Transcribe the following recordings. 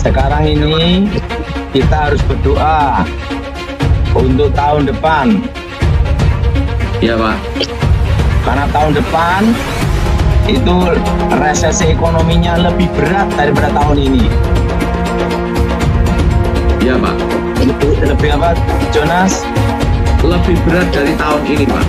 Sekarang ini kita harus berdoa untuk tahun depan. Iya Pak. Karena tahun depan itu resesi ekonominya lebih berat daripada tahun ini. Iya Pak. Lebih apa, Jonas? Lebih berat dari tahun ini Pak.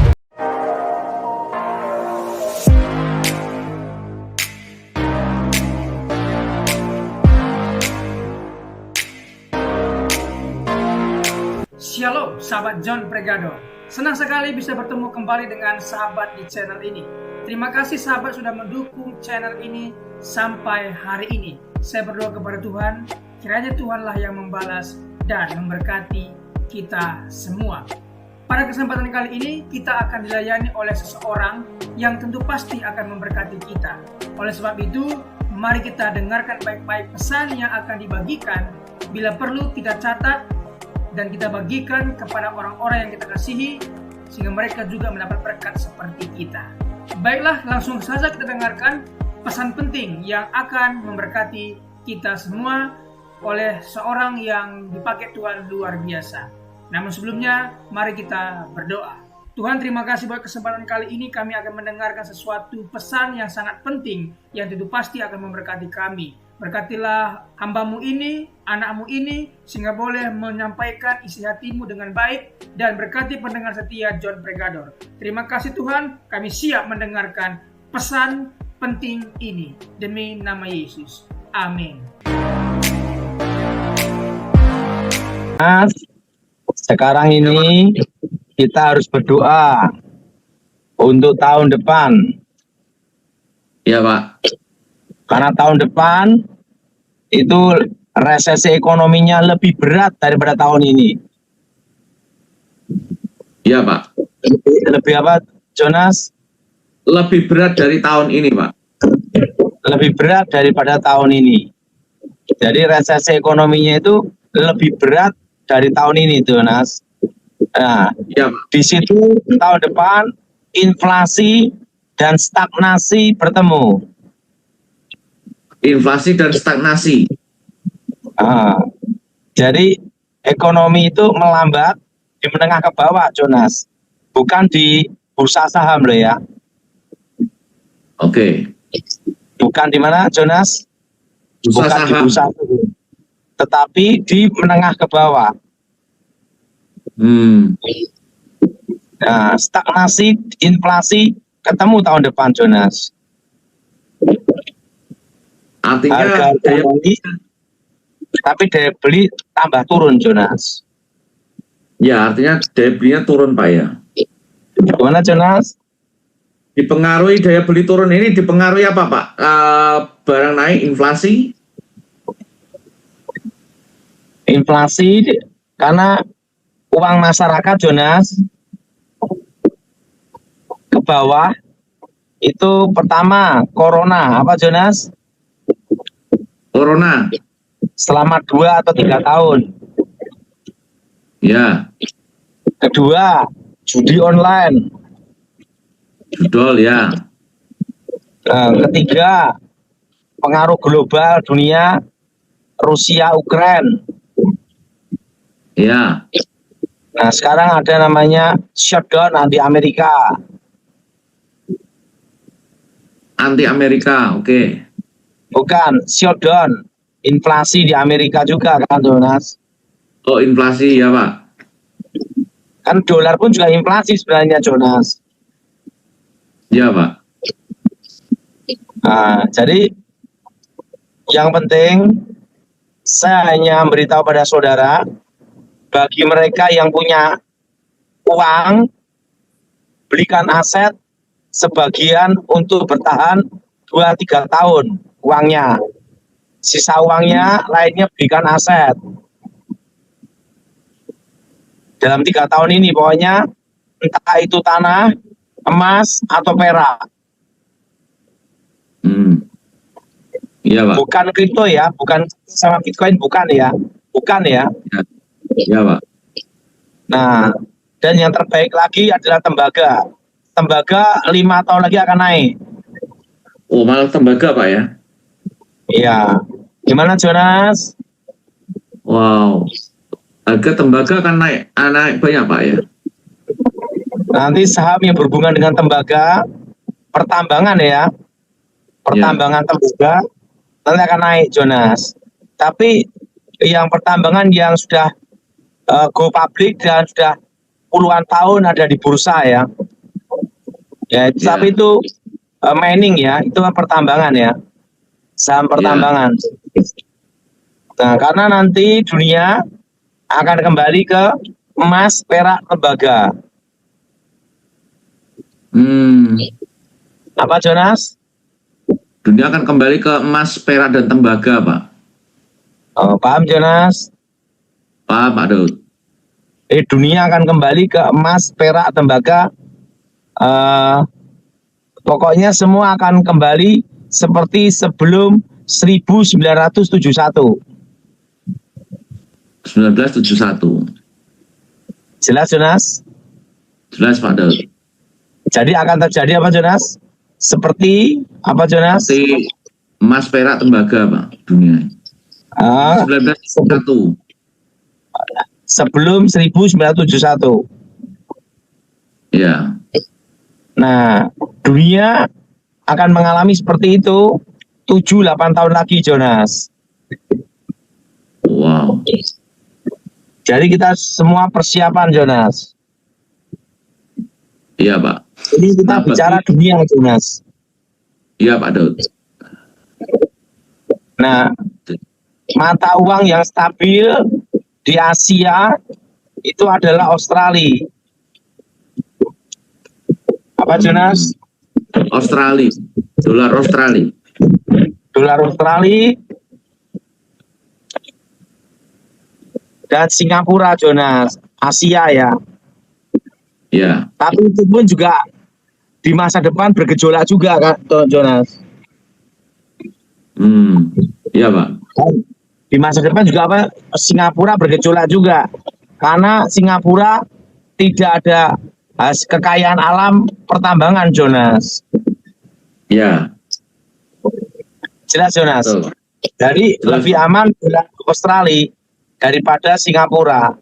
Shalom sahabat John Pregador. Senang sekali bisa bertemu kembali dengan sahabat di channel ini. Terima kasih sahabat sudah mendukung channel ini sampai hari ini. Saya berdoa kepada Tuhan, kiranya Tuhanlah yang membalas dan memberkati kita semua. Pada kesempatan kali ini kita akan dilayani oleh seseorang yang tentu pasti akan memberkati kita. Oleh sebab itu, mari kita dengarkan baik-baik pesan yang akan dibagikan. Bila perlu kita catat dan kita bagikan kepada orang-orang yang kita kasihi, sehingga mereka juga mendapat berkat seperti kita. Baiklah, langsung saja kita dengarkan pesan penting yang akan memberkati kita semua oleh seorang yang dipakai Tuhan luar biasa. Namun sebelumnya, mari kita berdoa. Tuhan, terima kasih buat kesempatan kali ini kami akan mendengarkan sesuatu pesan yang sangat penting yang tentu pasti akan memberkati kami. Berkatilah hambamu ini, anakmu ini, sehingga boleh menyampaikan isi hatimu dengan baik, dan berkati pendengar setia John Pregador. Terima kasih Tuhan, kami siap mendengarkan pesan penting ini. Demi nama Yesus. Amin. Sekarang ini kita harus berdoa untuk tahun depan. Iya Pak. Karena tahun depan itu resesi ekonominya lebih berat daripada tahun ini. Iya Pak. Lebih apa, Jonas? Lebih berat dari tahun ini Pak. Lebih berat daripada tahun ini. Jadi resesi ekonominya itu lebih berat dari tahun ini, Jonas. Nah, Iya Pak. di situ tahun depan inflasi dan stagnasi bertemu. Inflasi dan stagnasi. Jadi ekonomi itu melambat di menengah ke bawah, Jonas, bukan di bursa saham loh ya. Oke. Bukan di mana, Jonas? Bursa Bukan saham. di bursa saham, tetapi di menengah ke bawah. Nah, stagnasi, inflasi ketemu tahun depan, Jonas. Artinya Harga daya beli, tapi daya beli tambah turun, Jonas. ya artinya daya belinya turun Pak ya. Gimana, Jonas? Dipengaruhi daya beli turun ini dipengaruhi apa Pak? Barang naik, inflasi? Inflasi karena uang masyarakat, Jonas, ke bawah. Itu pertama corona, apa Jonas? Corona. Selama 2 atau 3 tahun. Ya. Kedua, judi online. Judol ya. Ketiga, pengaruh global dunia, Rusia, Ukraina. Ya. Nah, sekarang ada namanya shutdown anti Amerika. Anti Amerika, oke. Bukan, shutdown. Inflasi di Amerika juga kan, Jonas? Oh, inflasi ya Pak. Kan dolar pun juga inflasi sebenarnya, Jonas. Ya Pak. Nah, jadi yang penting saya hanya memberitahu pada saudara, bagi mereka yang punya uang, belikan aset sebagian untuk bertahan 2-3 tahun uangnya. Sisa uangnya lainnya belikan aset. Dalam 3 tahun ini pokoknya entah itu tanah, emas, atau perak. Iya Pak. Bukan kripto ya, bukan sama Bitcoin, bukan ya. Bukan ya. Ya Pak. Nah, dan yang terbaik lagi adalah tembaga. Tembaga 5 tahun lagi akan naik. Oh, malah tembaga Pak ya? Iya. Gimana Jonas? Wow. Harga tembaga akan naik banyak Pak ya? Nanti saham yang berhubungan dengan tembaga, pertambangan ya, pertambangan tembaga nanti akan naik Jonas. Tapi yang pertambangan yang sudah go public dan sudah puluhan tahun ada di bursa ya, tapi itu mining ya, itu pertambangan ya, saham pertambangan. Nah, karena nanti dunia akan kembali ke emas, perak, tembaga. Apa Jonas? Dunia akan kembali ke emas, perak, dan tembaga, Pak. Oh, paham Jonas? Paham, Pak Daud. Dunia akan kembali ke emas, perak, tembaga. Pokoknya semua akan kembali seperti sebelum 1971. 1971. Jelas Jonas? Jelas Pak Daud. Jadi akan terjadi apa Jonas? Seperti apa Jonas? Seperti emas, perak, tembaga Pak, dunia. 1971. Sebelum 1971. Ya. Nah, dunia akan mengalami seperti itu 7-8 tahun lagi Jonas. Wow. Jadi kita semua persiapan Jonas. Iya Pak. Ini kita bicara dunia Jonas. Iya Pak Daud. Nah, mata uang yang stabil di Asia itu adalah Australia. Apa Jonas? Australia. Dolar Australia. Dolar Australia dan Singapura Jonas, Asia ya. Ya. Tapi itu pun juga di masa depan bergejolak juga kan Jonas. Iya Pak. Di masa depan juga apa? Singapura bergejolak juga karena Singapura tidak ada kekayaan alam pertambangan Jonas. Ya. Jelas Jonas. Betul. Jadi lebih aman dolar Australia daripada Singapura.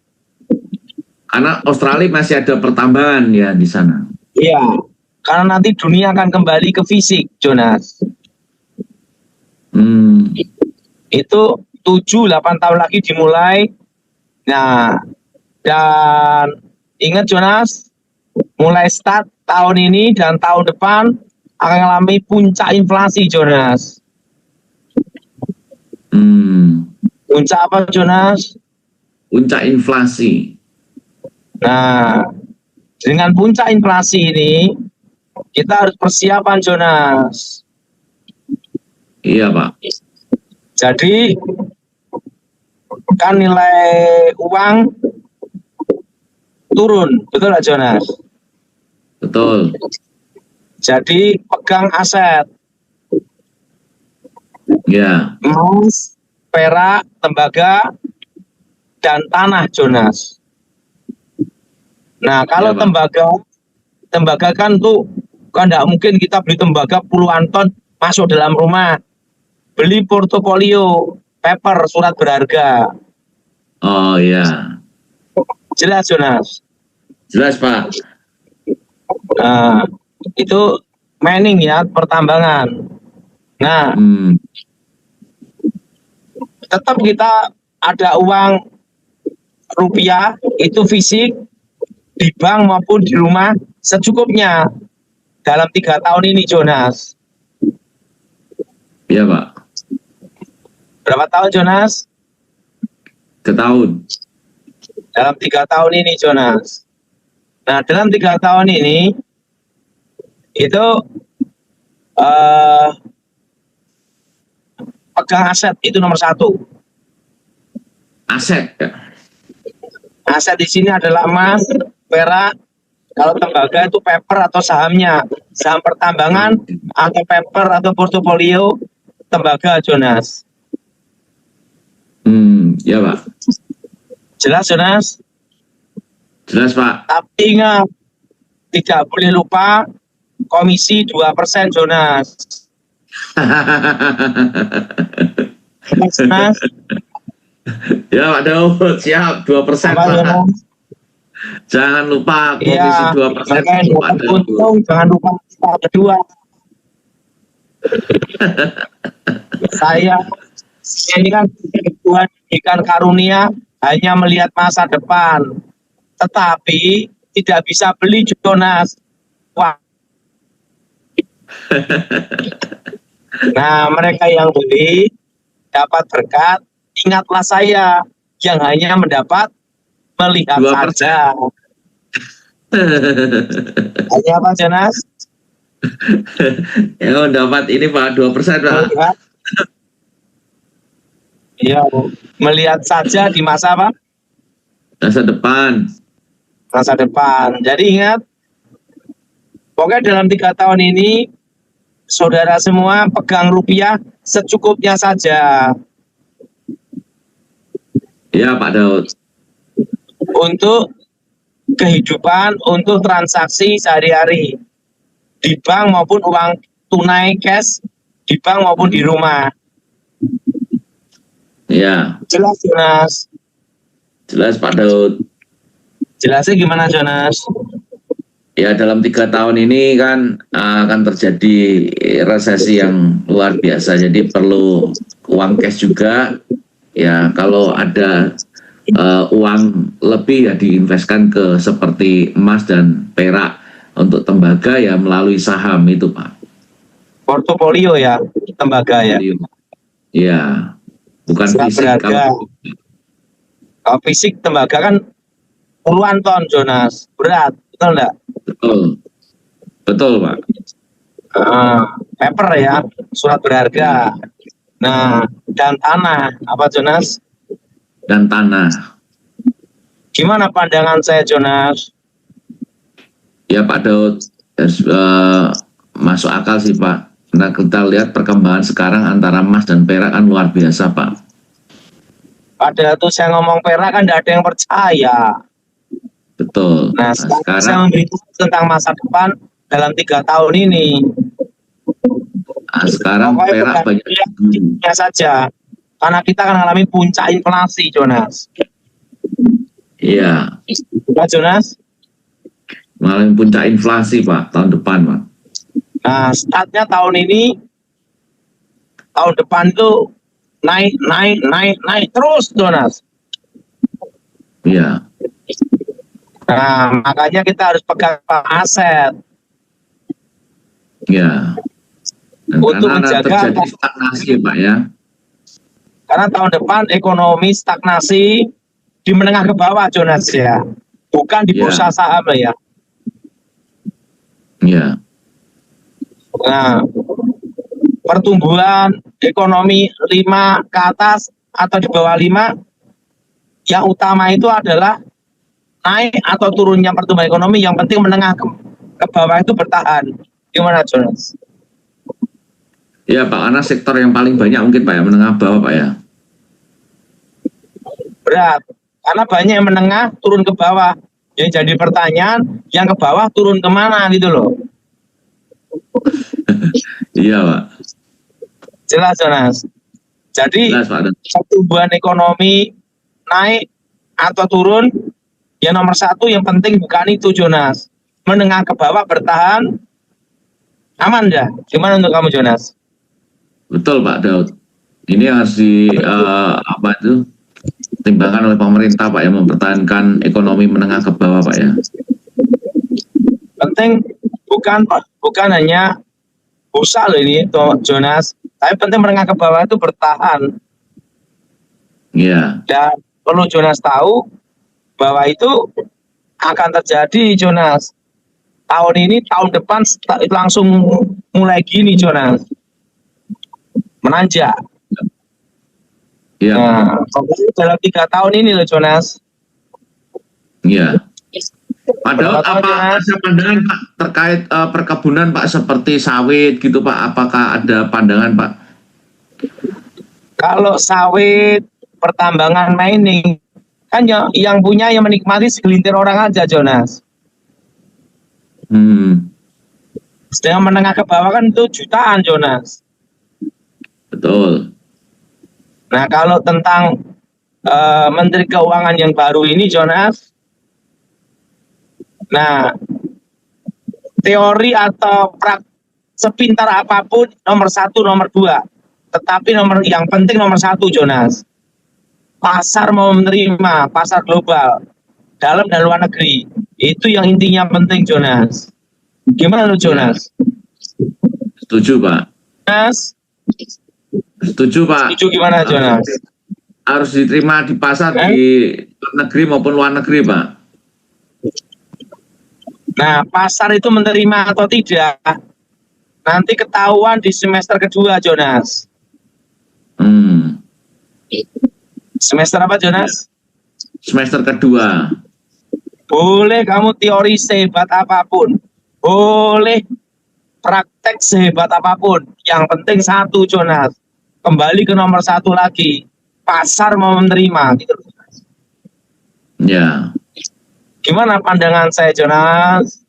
Karena Australia masih ada pertambangan ya di sana. Iya, karena nanti dunia akan kembali ke fisik, Jonas. Itu 7-8 tahun lagi dimulai. Nah, dan ingat Jonas, mulai start tahun ini dan tahun depan akan mengalami puncak inflasi, Jonas. Puncak apa, Jonas? Puncak inflasi. Nah, dengan puncak inflasi ini, kita harus persiapan, Jonas. Iya, Pak. Jadi, kan nilai uang turun, betul nggak, Jonas? Betul. Jadi, pegang aset. Ya. Emas, perak, tembaga, dan tanah, Jonas. Nah, kalau Ya, tembaga kan tuh kan tidak mungkin kita beli tembaga puluhan ton masuk dalam rumah. Beli portofolio, paper, surat berharga. Oh ya. Jelas Jonas? Jelas Pak. Nah, itu mining ya, pertambangan. Nah, tetap kita ada uang rupiah itu fisik di bank maupun di rumah secukupnya dalam 3 tahun ini Jonas. Iya Pak. Berapa tahun Jonas? 3 tahun. Dalam 3 tahun ini Jonas. Nah, dalam 3 tahun ini itu pegang aset itu nomor 1. Aset ya. Aset di sini adalah emas, perak. Kalau tembaga itu paper atau sahamnya, saham pertambangan atau paper atau portofolio tembaga Jonas. Ya Pak. Jelas Jonas? Jelas Pak. Tapi ingat, tidak boleh lupa komisi 2% Jonas. Iya Ya Pak Daud, siap 2% Apa, Pak. Jonas? Jangan lupa komisi Iya, 2% mereka yang Pak dapat Daud. untung jangan lupa kita berdua. Saya ini kan Tuhan berikan karunia hanya melihat masa depan, tetapi tidak bisa beli Jonas. Wah. Nah, mereka yang beli dapat berkat, ingatlah saya yang hanya mendapat melihat 2%. saja. Hanya apa, Jonas? Ya dapat ini Pak 2% Pak. Melihat. Iya, melihat saja di masa apa? Masa depan. Masa depan. Jadi ingat, pokoknya dalam 3 tahun ini, saudara semua pegang rupiah secukupnya saja. Ya Pak Daud. Untuk kehidupan, untuk transaksi sehari-hari. Di bank maupun uang tunai cash, di bank maupun di rumah. Ya. Jelas, Jonas? Jelas Pak Daud. Jelasnya gimana, Jonas? Ya dalam 3 tahun ini kan akan terjadi resesi yang luar biasa. Jadi perlu uang cash juga. Ya kalau ada uang lebih ya diinvestkan ke seperti emas dan perak. Untuk tembaga ya melalui saham itu Pak. Portofolio ya, tembaga ya. Iya, bukan Surat fisik. berharga. Kalau fisik tembaga kan puluhan ton, Jonas, berat, betul enggak? Betul, betul Pak. Paper ya, surat berharga. Nah, dan tanah, apa Jonas? Dan tanah. Gimana pandangan saya, Jonas? Ya Pak Daud, masuk akal sih Pak. Nah kita lihat perkembangan sekarang antara emas dan perak kan luar biasa Pak. Pada itu saya ngomong perak kan tidak ada yang percaya. Betul. Nah sekarang saya memberitahu tentang masa depan dalam 3 tahun ini. Nah, sekarang pokoknya perak banyak saja. Karena kita akan mengalami puncak inflasi, Jonas. Iya. Pak Jonas? Mengalami puncak inflasi Pak tahun depan Pak. Nah startnya tahun ini, tahun depan itu naik terus, Jonas. Iya. Nah makanya kita harus pegang aset. Iya. Untuk karena menjaga terjadi stagnasi Pak ya. Karena tahun depan ekonomi stagnasi di menengah ke bawah, Jonas ya. Bukan di bursa saham ya. Iya. Nah, pertumbuhan ekonomi 5 ke atas atau di bawah 5, yang utama itu adalah naik atau turunnya pertumbuhan ekonomi, yang penting menengah ke bawah itu bertahan. Gimana, Jonas? Ya Pak, karena sektor yang paling banyak mungkin Pak ya, menengah bawah Pak ya. Berat, karena banyak yang menengah turun ke bawah. Yang jadi pertanyaan, yang ke bawah turun kemana gitu loh. Iya Pak. Jelas, Jonas. Jadi Jelas, Pak. pertumbuhan ekonomi naik atau turun, yang nomor 1 yang penting bukan itu, Jonas. Menengah ke bawah bertahan, aman dah. Gimana untuk kamu, Jonas? Betul Pak Daud. Ini harus timbangkan oleh pemerintah Pak ya, mempertahankan ekonomi menengah ke bawah Pak ya. Penting bukan hanya bursa loh ini, Jonas. Tapi penting menengah ke bawah itu bertahan. Iya. Dan perlu Jonas tahu bahwa itu akan terjadi, Jonas. Tahun ini, tahun depan langsung mulai gini, Jonas. Menanjak. Iya. Nah, dalam 3 tahun ini loh, Jonas. Iya. Padahal apa ada pandangan Pak terkait perkebunan Pak, seperti sawit gitu Pak? Apakah ada pandangan Pak? Kalau sawit, pertambangan, mining, kan yang punya yang menikmati segelintir orang aja, Jonas. Sedangkan menengah ke bawah kan itu jutaan, Jonas. Betul. Nah kalau tentang Menteri Keuangan yang baru ini, Jonas. Nah, teori atau sepintar apapun nomor 1, nomor 2, tetapi yang penting nomor 1, Jonas. Pasar mau menerima, pasar global, dalam dan luar negeri. Itu yang intinya penting, Jonas. Gimana lu, Jonas? Setuju, Pak. Jonas? Setuju, Pak. Setuju gimana, Jonas? Harus diterima di pasar di negeri maupun luar negeri, Pak. Nah, pasar itu menerima atau tidak, nanti ketahuan di semester kedua, Jonas. Semester apa, Jonas? Semester kedua. Boleh kamu teori sehebat apapun, boleh praktek sehebat apapun, yang penting 1, Jonas. Kembali ke nomor 1 lagi, pasar mau menerima, gitu. Ya. Gimana pandangan saya, Jonas?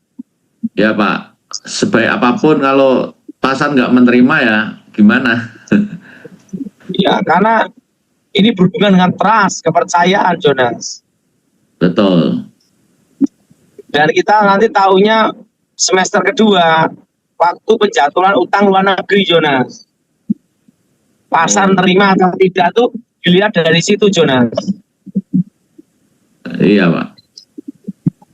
Ya, Pak. Sebaik apapun kalau pasar nggak menerima ya gimana? Ya, karena ini berhubungan dengan trust, kepercayaan, Jonas. Betul. Dan kita nanti tahunya semester kedua, waktu penjatuhan utang luar negeri, Jonas. Pasar nerima atau tidak tuh dilihat dari situ, Jonas. Iya, Pak.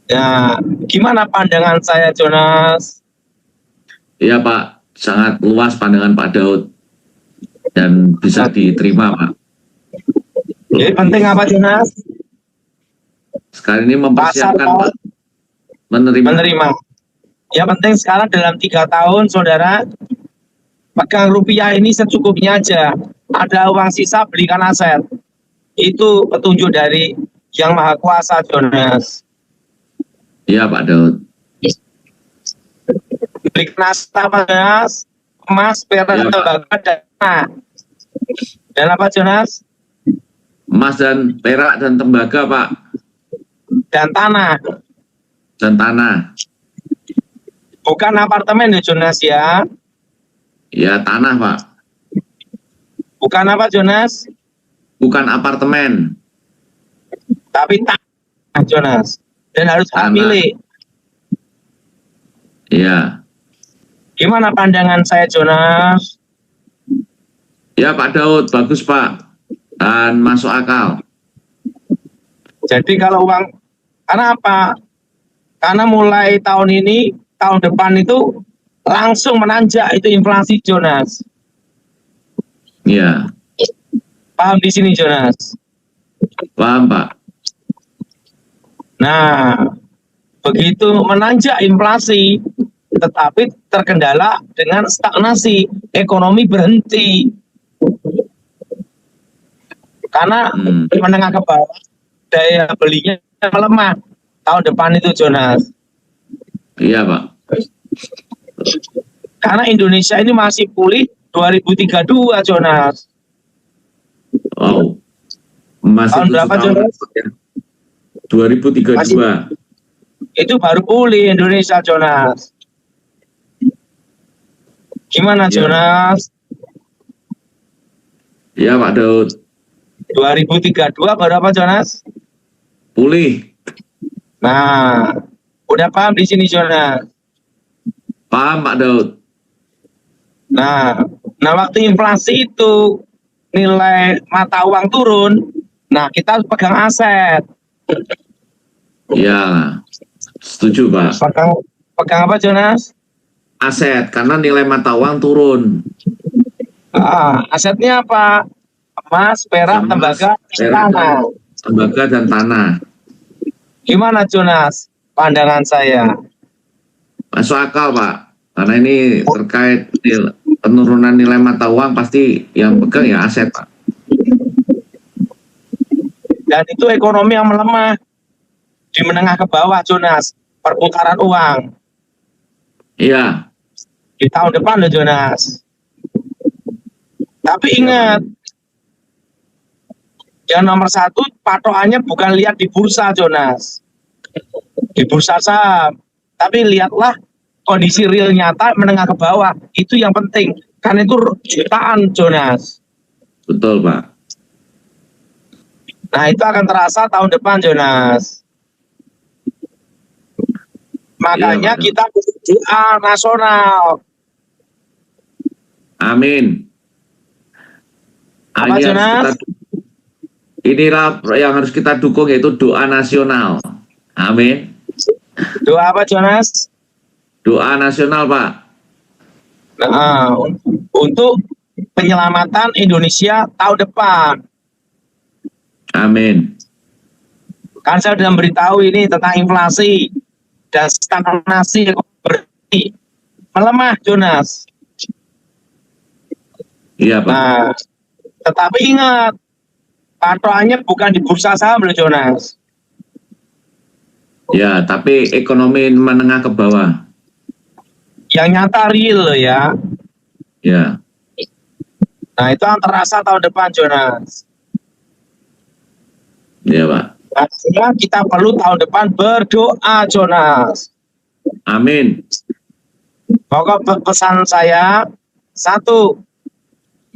Ya, gimana pandangan saya, Jonas? Iya, Pak. Sangat luas pandangan Pak Daud dan bisa diterima, Pak. Jadi penting apa, Jonas? Sekarang ini mempersiapkan, Pak. Menerima. Ya, penting sekarang dalam 3 tahun, saudara, pegang rupiah ini secukupnya aja. Ada uang sisa, belikan aset. Itu petunjuk dari Yang Maha Kuasa, Jonas. Iya, Pak Daud. Belikan aset apa, Jonas? Emas, perak, Ya, tembaga, dan apa, Jonas? Emas dan perak dan tembaga, Pak. Dan tanah. Dan tanah. Bukan apartemen ya, Jonas, ya. Ya, tanah, Pak. Bukan apa, Jonas? Bukan apartemen. Tapi tanah, Jonas. Dan harus hak Tanah. milik. Iya. Gimana pandangan saya, Jonas? Ya, Pak Daud. Bagus, Pak. Dan masuk akal. Jadi kalau uang, karena apa? Karena mulai tahun ini, tahun depan itu langsung menanjak itu inflasi, Jonas. Iya. Paham di sini, Jonas? Paham, Pak. Nah, begitu menanjak inflasi, tetapi terkendala dengan stagnasi, ekonomi berhenti. Karena menengah ke bawah, daya belinya melemah tahun depan itu, Jonas. Iya, Pak. Karena Indonesia ini masih pulih 2032, Jonas. Wow. Masih Tahun berapa, Jonas? 2032. Itu baru pulih Indonesia, Jonas. Gimana, Ya. Jonas? Iya, Pak Daud. 2032 baru apa, Jonas? Pulih. Nah, udah paham di sini, Jonas? Paham, Pak Daud. Nah, waktu inflasi itu nilai mata uang turun, nah kita harus pegang aset. Ya, setuju, Pak. Pegang apa, Jonas? Aset, karena nilai mata uang turun. Asetnya apa? Emas, perak, Emas, tembaga, perak, tanah. Tembaga dan tanah. Gimana, Jonas? Pandangan saya. Masuk akal, Pak. Karena ini terkait penurunan nilai mata uang, pasti yang pegang ya aset, Pak. Dan itu ekonomi yang melemah di menengah ke bawah, Jonas. Perputaran uang Iya. di tahun depan loh, Jonas. Tapi ingat, yang nomor 1 patokannya bukan lihat di bursa, Jonas. Di bursa saham. Tapi lihatlah kondisi real nyata menengah ke bawah. Itu yang penting. Karena itu jutaan, Jonas. Betul, Pak. Nah, itu akan terasa tahun depan, Jonas. Makanya Pak. kita doa nasional. Amin. Apa, Jonas? Inilah yang harus kita dukung, yaitu doa nasional. Amin. Doa apa, Jonas? Doa nasional, Pak. Nah, untuk penyelamatan Indonesia tahun depan. Amin. Kan saya sudah memberitahu ini tentang inflasi dan stagnasi berarti melemah, Jonas. Iya, Pak. Nah, tetapi ingat, patokannya bukan di bursa saham loh, Jonas. Ya, tapi ekonomi menengah ke bawah. Yang nyata real loh ya. Ya. Nah, itu yang terasa tahun depan, Jonas. Iya, Pak. Artinya kita perlu tahun depan berdoa, Jonas. Amin. Pokok pesan saya, satu,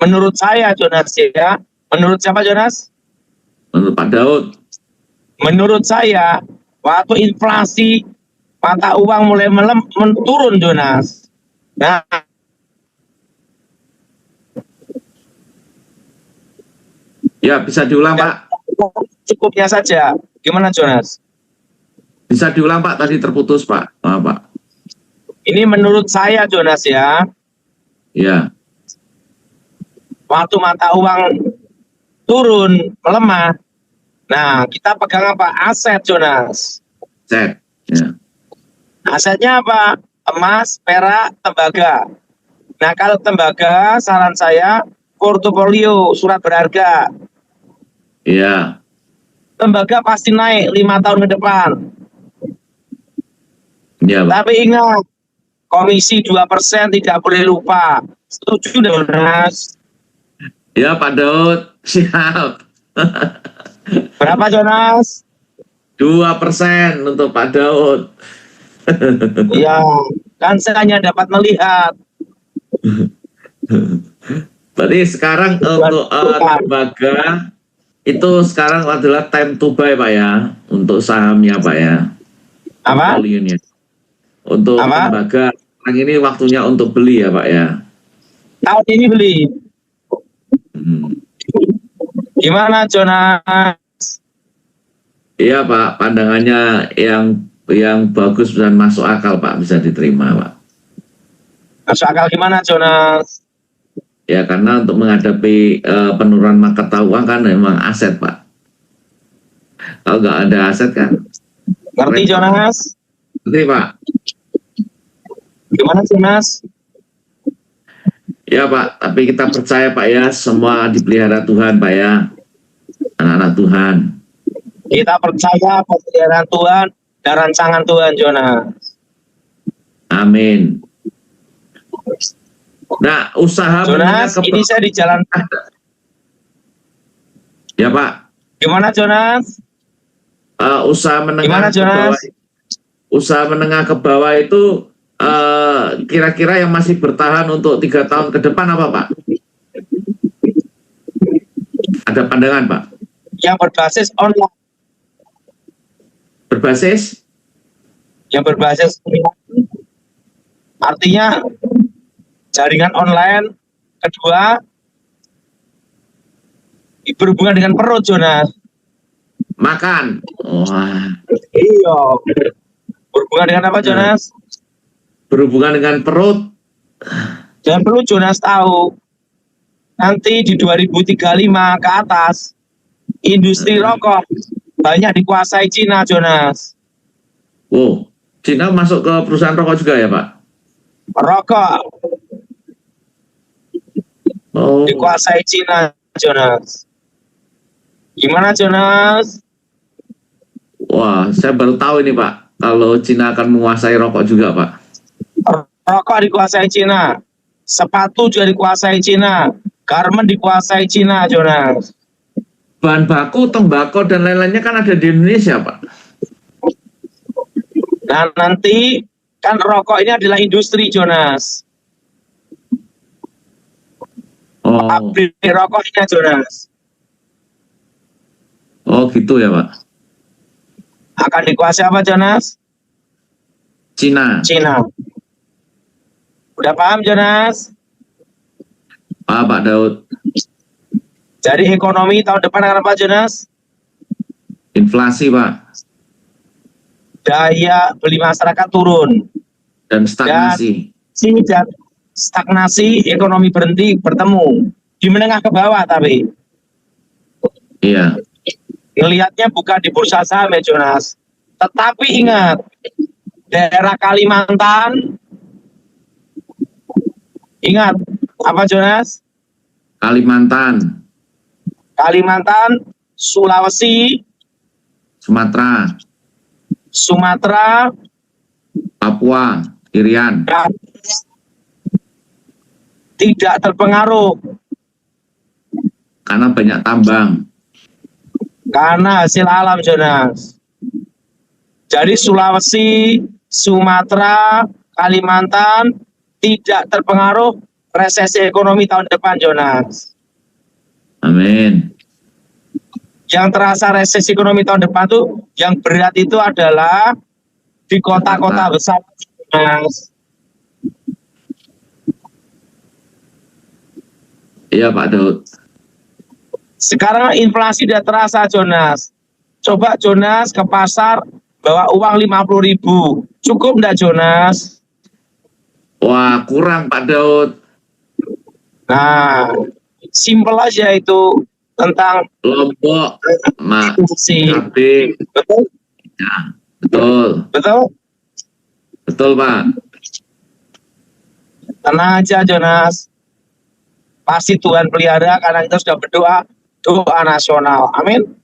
menurut saya, Jonas ya. Menurut siapa, Jonas? Menurut Pak Daud. Menurut saya, waktu inflasi mata uang mulai turun, Jonas. Nah, Ya, bisa diulang, Pak. cukupnya saja. Gimana, Jonas? Bisa diulang, Pak. Tadi terputus, Pak. Maaf, Pak. Ini menurut saya, Jonas ya. Ya. Waktu mata uang turun, melemah. Nah, kita pegang apa? Aset, Jonas. Set. Ya. Asetnya apa? Emas, perak, tembaga. Nah, kalau tembaga, saran saya, portofolio, surat berharga. Iya. Tembaga pasti naik 5 tahun ke depan. Iya, Pak. Tapi ingat, komisi 2% tidak boleh lupa. Setuju, Jonas? Ya, Pak Daud. Siap. Berapa, Jonas? 2% untuk Pak Daud. Ya, kan saya hanya dapat melihat. Berarti sekarang untuk tembaga itu sekarang adalah time to buy, Pak ya, untuk sahamnya, Pak ya. Apa? Portfolionya. Untuk Apa? tembaga sekarang ini waktunya untuk beli ya, Pak ya. Tahun ini beli. Hmm. Gimana, Jonas? Iya, Pak, pandangannya yang bagus dan masuk akal, Pak, bisa diterima, Pak. Masuk akal gimana, Jonas? Ya, karena untuk menghadapi penurunan market uang kan memang aset, Pak. Kalau nggak ada aset kan. Ngerti, Jonas? Ngerti, Pak. Gimana, Jonas? Ya, Pak, tapi kita percaya, Pak ya, semua dipelihara Tuhan, Pak ya. Anak-anak Tuhan. Kita percaya pemeliharaan Tuhan dan rancangan Tuhan, Jonas. Amin. Nah, usaha Jonas, ini saya di jalan. Ya, Pak. Gimana, Jonas? Usaha menengah Gimana, ke bawah. Jonas? Usaha menengah ke bawah itu kira-kira yang masih bertahan untuk 3 tahun ke depan apa, Pak? Ada pandangan, Pak? Yang berbasis online. Berbasis? Yang berbasis artinya jaringan online. Kedua, berhubungan dengan perut, Jonas. Makan. Wah. Iya. Berhubungan dengan apa, Jonas? Berhubungan dengan perut. Dan perlu Jonas tahu, nanti di 2035 ke atas, industri rokok banyak dikuasai Cina, Jonas. Oh, Cina masuk ke perusahaan rokok juga ya, Pak? Rokok Oh. dikuasai Cina, Jonas. Gimana, Jonas? Wah, saya baru tahu ini, Pak. Kalau Cina akan menguasai rokok juga, Pak. Rokok dikuasai Cina, sepatu juga dikuasai Cina, garment dikuasai Cina, Jonas. Bahan baku, tembakau, dan lain-lainnya kan ada di Indonesia, Pak. Nah, nanti kan rokok ini adalah industri, Jonas. Oh. Pabrik rokoknya, Jonas. Oh gitu ya Pak. Akan dikuasai apa Jonas? Cina. Cina. Udah paham Jonas? Pak Daud. Jadi ekonomi tahun depan akan apa Jonas? Inflasi Pak. Daya beli masyarakat turun. Dan stagnasi. Dan stagnasi, ekonomi berhenti, bertemu. Di menengah ke bawah tapi. Iya. Lihatnya bukan di bursa saham ya Jonas. Tetapi ingat, daerah Kalimantan, ingat, apa Jonas? Kalimantan. Kalimantan, Sulawesi, Sumatera, Papua, Irian. Tidak terpengaruh. Karena banyak tambang. Karena hasil alam Jonas. Jadi Sulawesi, Sumatera, Kalimantan tidak terpengaruh resesi ekonomi tahun depan Jonas. Amin. Yang terasa resesi ekonomi tahun depan tuh yang berat itu adalah di kota-kota besar Jonas. Iya Pak Daud. Sekarang inflasi tidak terasa Jonas. Coba Jonas ke pasar bawa uang 50.000. Cukup enggak Jonas? Wah kurang Pak Daud. Nah, simpel aja itu tentang Lombok, inflasi. Betul? Ya, betul. Betul? Betul Pak. Tenang aja Jonas. Pasti Tuhan pelihara karena kita sudah berdoa doa nasional. Amin.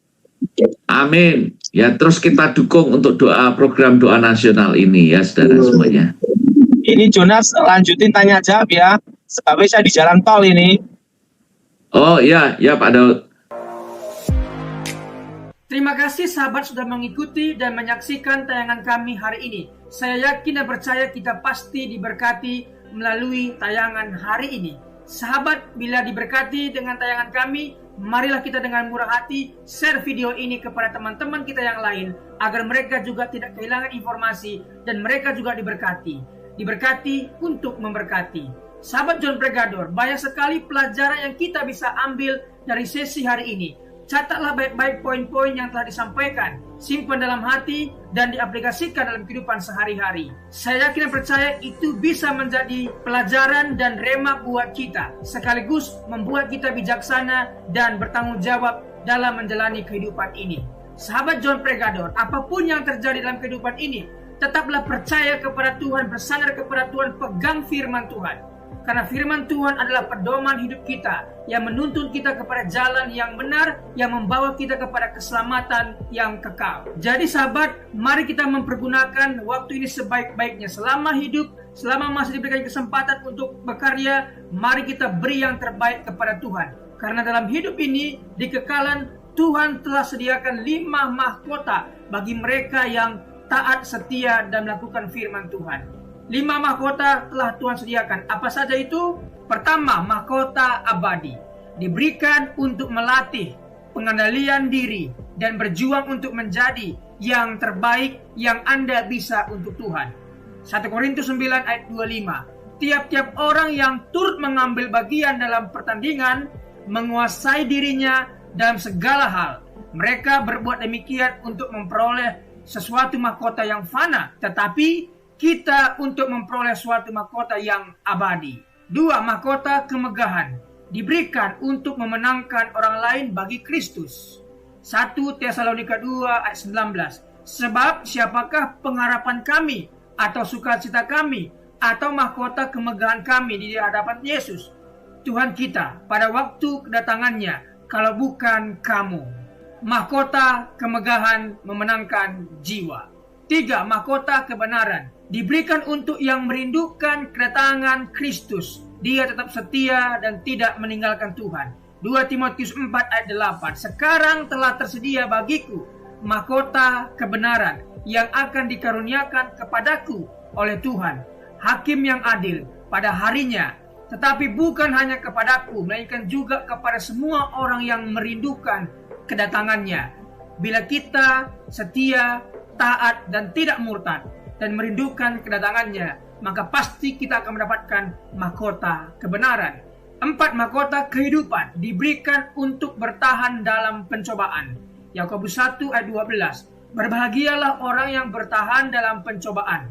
Amin. Ya terus kita dukung untuk program doa nasional ini ya saudara semuanya. Ini Jonas lanjutin tanya jawab ya. Sebabnya saya di jalan tol ini. Oh iya, ya Pak Daud. Terima kasih sahabat sudah mengikuti dan menyaksikan tayangan kami hari ini. Saya yakin dan percaya kita pasti diberkati melalui tayangan hari ini. Sahabat, bila diberkati dengan tayangan kami, marilah kita dengan murah hati share video ini kepada teman-teman kita yang lain agar mereka juga tidak kehilangan informasi dan mereka juga diberkati. Diberkati untuk memberkati. Sahabat John Pregador, banyak sekali pelajaran yang kita bisa ambil dari sesi hari ini. Catatlah baik-baik poin-poin yang telah disampaikan, simpan dalam hati, dan diaplikasikan dalam kehidupan sehari-hari. Saya yakin dan percaya itu bisa menjadi pelajaran dan rema buat kita, sekaligus membuat kita bijaksana dan bertanggung jawab dalam menjalani kehidupan ini. Sahabat John Pregador, apapun yang terjadi dalam kehidupan ini, tetaplah percaya kepada Tuhan, bersandar kepada Tuhan, pegang firman Tuhan. Karena firman Tuhan adalah pedoman hidup kita yang menuntun kita kepada jalan yang benar, yang membawa kita kepada keselamatan yang kekal. Jadi sahabat, mari kita mempergunakan waktu ini sebaik-baiknya. Selama hidup, selama masih diberikan kesempatan untuk berkarya, mari kita beri yang terbaik kepada Tuhan. Karena dalam hidup ini, di kekalan, Tuhan telah sediakan 5 mahkota bagi mereka yang taat, setia, dan melakukan firman Tuhan. 5 mahkota telah Tuhan sediakan. Apa saja itu? Pertama, mahkota abadi. Diberikan untuk melatih pengendalian diri dan berjuang untuk menjadi yang terbaik yang Anda bisa untuk Tuhan. 1 Korintus 9 ayat 25. Tiap-tiap orang yang turut mengambil bagian dalam pertandingan menguasai dirinya dalam segala hal. Mereka berbuat demikian untuk memperoleh sesuatu mahkota yang fana, tetapi kita untuk memperoleh suatu mahkota yang abadi. 2. Mahkota kemegahan. Diberikan untuk memenangkan orang lain bagi Kristus. 1 Tesalonika 2 ayat 19. Sebab siapakah pengharapan kami atau sukacita kami atau mahkota kemegahan kami di hadapan Yesus Tuhan kita pada waktu kedatangannya kalau bukan kamu. Mahkota kemegahan memenangkan jiwa. 3. Mahkota kebenaran. Diberikan untuk yang merindukan kedatangan Kristus. Dia tetap setia dan tidak meninggalkan Tuhan. 2 Timotius 4 ayat 8. Sekarang telah tersedia bagiku mahkota kebenaran yang akan dikaruniakan kepadaku oleh Tuhan, Hakim yang adil pada harinya. Tetapi bukan hanya kepadaku, melainkan juga kepada semua orang yang merindukan kedatangannya. Bila kita setia, taat, dan tidak murtad, dan merindukan kedatangannya, maka pasti kita akan mendapatkan mahkota kebenaran. 4 mahkota kehidupan diberikan untuk bertahan dalam pencobaan. Yakobus 1 ayat 12. Berbahagialah orang yang bertahan dalam pencobaan.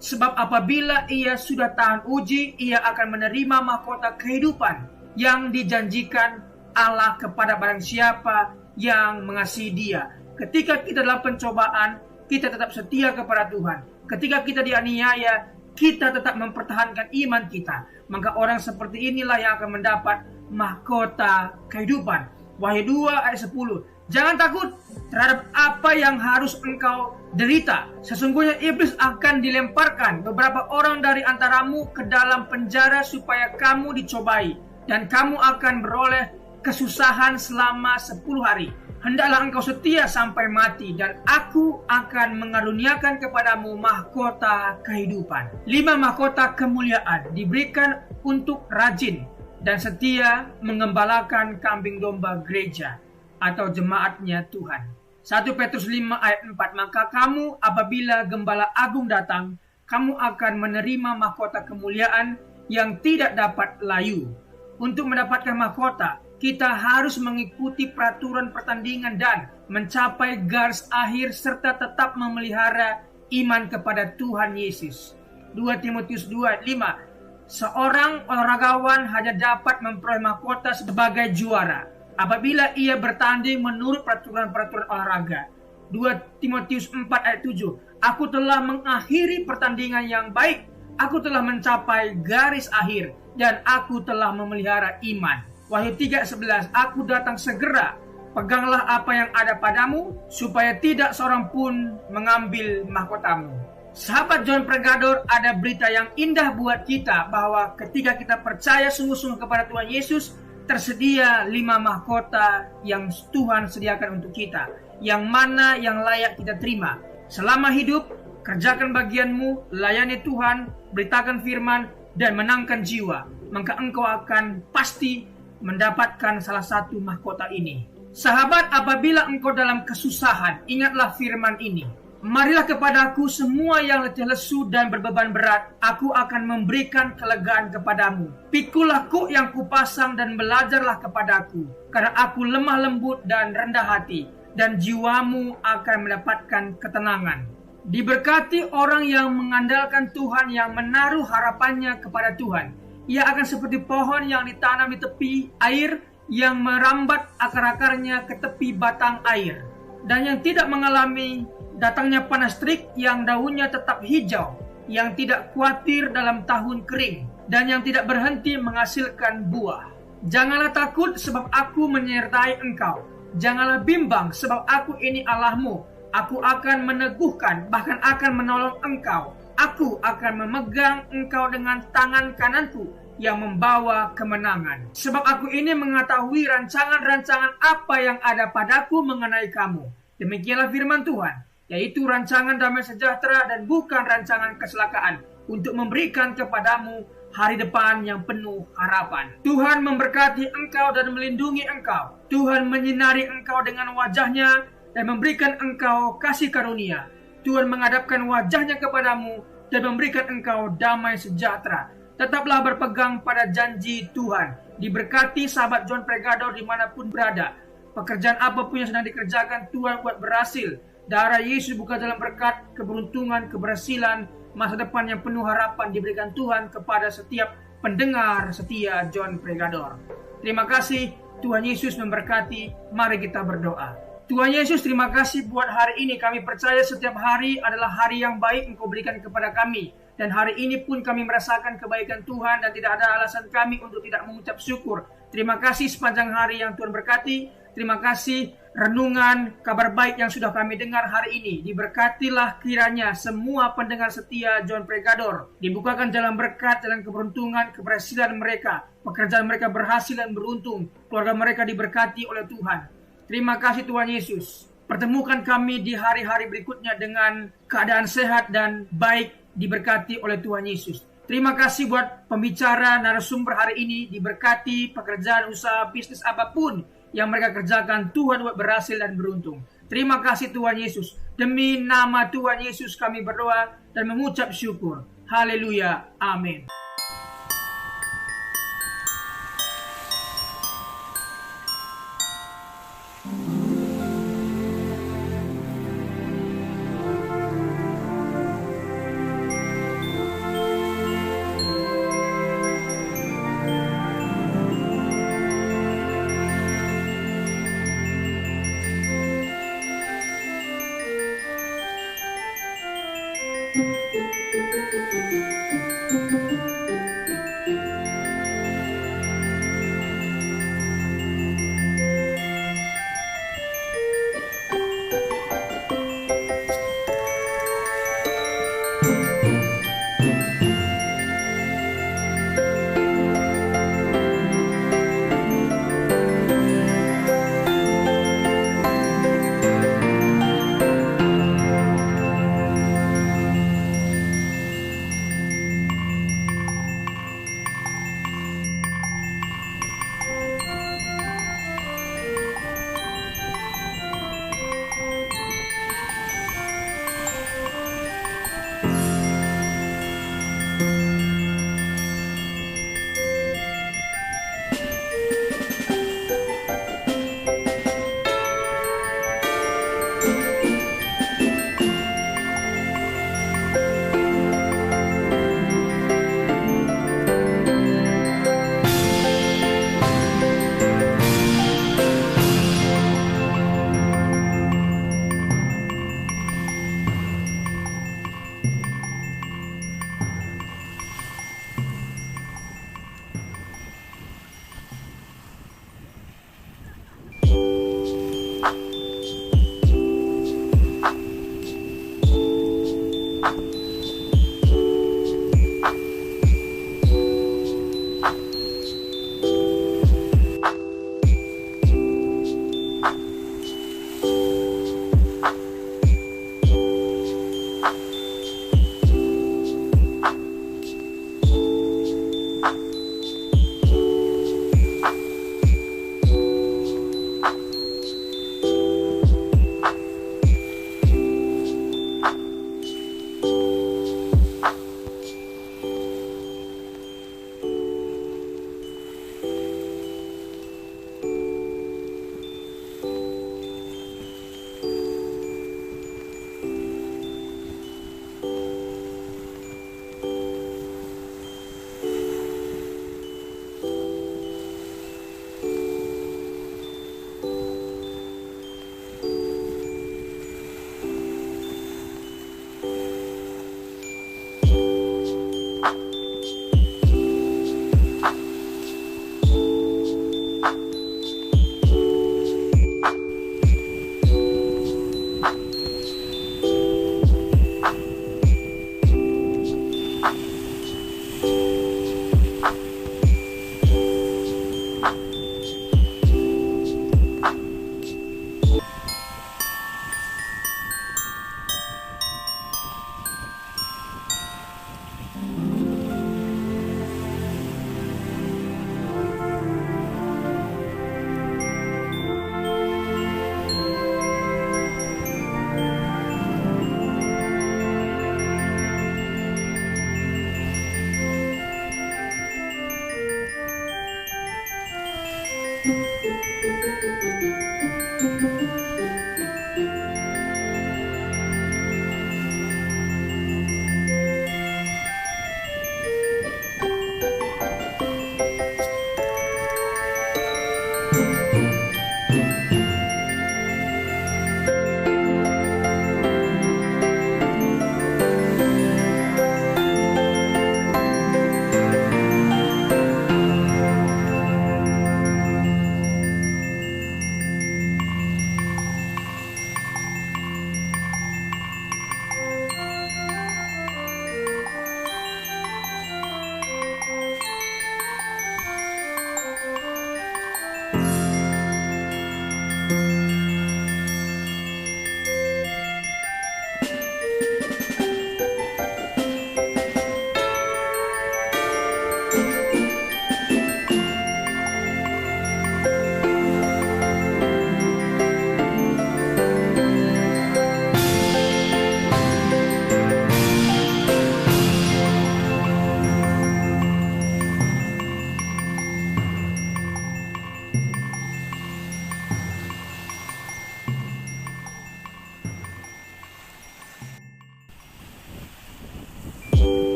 Sebab apabila ia sudah tahan uji, ia akan menerima mahkota kehidupan yang dijanjikan Allah kepada barang siapa yang mengasihi Dia. Ketika kita dalam pencobaan, kita tetap setia kepada Tuhan. Ketika kita dianiaya, kita tetap mempertahankan iman kita. Maka orang seperti inilah yang akan mendapat mahkota kehidupan. Wahyu 2 ayat 10. Jangan takut terhadap apa yang harus engkau derita. Sesungguhnya iblis akan dilemparkan beberapa orang dari antaramu ke dalam penjara supaya kamu dicobai, dan kamu akan beroleh kesusahan selama 10 hari. Hendaklah engkau setia sampai mati, dan aku akan mengaruniakan kepadamu mahkota kehidupan. 5 mahkota kemuliaan diberikan untuk rajin dan setia mengembalakan kambing domba gereja atau jemaatnya Tuhan. 1 Petrus 5 ayat 4. Maka kamu apabila gembala agung datang, kamu akan menerima mahkota kemuliaan yang tidak dapat layu. Untuk mendapatkan mahkota, kita harus mengikuti peraturan pertandingan dan mencapai garis akhir serta tetap memelihara iman kepada Tuhan Yesus. 2 Timotius 2 ayat 5. Seorang olahragawan hanya dapat memperoleh mahkota sebagai juara apabila ia bertanding menurut peraturan-peraturan olahraga. 2 Timotius 4 ayat 7. Aku telah mengakhiri pertandingan yang baik, aku telah mencapai garis akhir, dan aku telah memelihara iman. Wahyu 3:11. Aku datang segera, peganglah apa yang ada padamu, supaya tidak seorang pun mengambil mahkotamu. Sahabat John Pregador, ada berita yang indah buat kita, bahwa ketika kita percaya sungguh-sungguh kepada Tuhan Yesus, tersedia 5 mahkota yang Tuhan sediakan untuk kita, yang mana yang layak kita terima. Selama hidup, kerjakan bagianmu, layani Tuhan, beritakan firman, dan menangkan jiwa, maka engkau akan pasti mendapatkan salah satu mahkota ini. Sahabat, apabila engkau dalam kesusahan, ingatlah firman ini. Marilah kepadaku semua yang letih lesu dan berbeban berat, aku akan memberikan kelegaan kepadamu. Pikulah kuk yang kupasang dan belajarlah kepadaku, karena aku lemah lembut dan rendah hati, dan jiwamu akan mendapatkan ketenangan. Diberkati orang yang mengandalkan Tuhan, yang menaruh harapannya kepada Tuhan. Ia akan seperti pohon yang ditanam di tepi air, yang merambat akar-akarnya ke tepi batang air, dan yang tidak mengalami datangnya panas terik, yang daunnya tetap hijau, yang tidak khawatir dalam tahun kering, dan yang tidak berhenti menghasilkan buah. Janganlah takut, sebab aku menyertai engkau. Janganlah bimbang, sebab aku ini Allahmu. Aku akan meneguhkan, bahkan akan menolong engkau. Aku akan memegang engkau dengan tangan kananku yang membawa kemenangan. Sebab aku ini mengetahui rancangan-rancangan apa yang ada padaku mengenai kamu. Demikianlah firman Tuhan, yaitu rancangan damai sejahtera dan bukan rancangan kecelakaan, untuk memberikan kepadamu hari depan yang penuh harapan. Tuhan memberkati engkau dan melindungi engkau. Tuhan menyinari engkau dengan wajahnya dan memberikan engkau kasih karunia. Tuhan menghadapkan wajahnya kepadamu dan memberikan engkau damai sejahtera. Tetaplah berpegang pada janji Tuhan. Diberkati sahabat John Pregador dimanapun berada. Pekerjaan apapun yang sedang dikerjakan, Tuhan buat berhasil. Darah Yesus bukan dalam berkat, keberuntungan, keberhasilan, masa depan yang penuh harapan diberikan Tuhan kepada setiap pendengar setia John Pregador. Terima kasih, Tuhan Yesus memberkati. Mari kita berdoa. Tuhan Yesus, terima kasih buat hari ini. Kami percaya setiap hari adalah hari yang baik Engkau berikan kepada kami. Dan hari ini pun kami merasakan kebaikan Tuhan dan tidak ada alasan kami untuk tidak mengucap syukur. Terima kasih sepanjang hari yang Tuhan berkati. Terima kasih renungan kabar baik yang sudah kami dengar hari ini. Diberkatilah kiranya semua pendengar setia John Pregador. Dibukakan jalan berkat, jalan keberuntungan, keberhasilan mereka. Pekerjaan mereka berhasil dan beruntung. Keluarga mereka diberkati oleh Tuhan. Terima kasih Tuhan Yesus. Pertemukan kami di hari-hari berikutnya dengan keadaan sehat dan baik, diberkati oleh Tuhan Yesus. Terima kasih buat pembicara narasumber hari ini. Diberkati pekerjaan, usaha, bisnis apapun yang mereka kerjakan, Tuhan buat berhasil dan beruntung. Terima kasih Tuhan Yesus. Demi nama Tuhan Yesus kami berdoa dan mengucap syukur. Haleluya. Amin.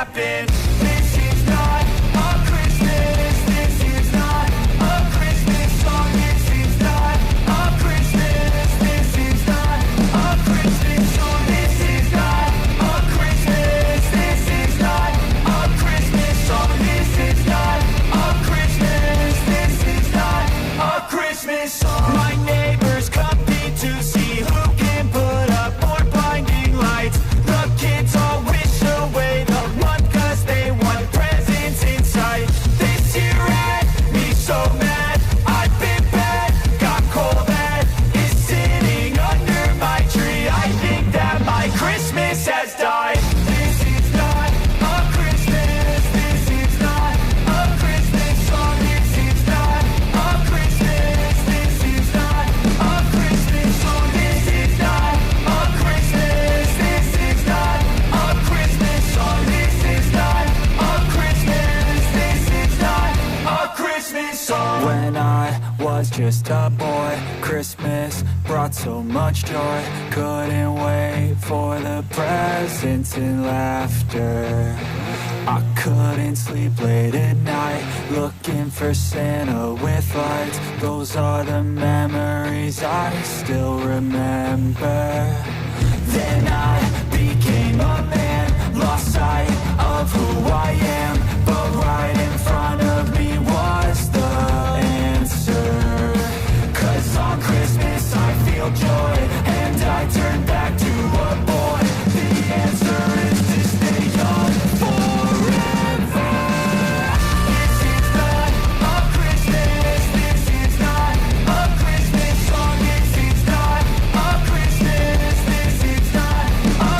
happen. This is not a Christmas. This is not a Christmas song. This is not a Christmas. This is not a Christmas song. This is not a Christmas. This is not a Christmas song. This is not a Christmas. This is not a Christmas song. My neighbors compete to see who can put up more blinding lights. The kids all wish away the month 'cause they want presents inside. This year had me so mad. I've been bad, got coal that is sitting under my tree. I think that my Christmas has died. This is not a Christmas. This is not a Christmas song. This is not a Christmas. This is not a Christmas song. This is not a Christmas. This is not a Christmas song. This is not a Christmas. This is not a Christmas song. When I was just a boy, Christmas brought so much joy. Couldn't wait for the presents and laughter. I couldn't sleep late at night, looking for Santa with lights. Those are the memories I still remember. Then I became a man, lost sight of who I am. But right in front of me was the answer. 'Cause on Christmas I feel joy, and I turn back to a boy. The answer is to stay young forever. This is not a Christmas. This is not a Christmas song. This is not a Christmas. This is not a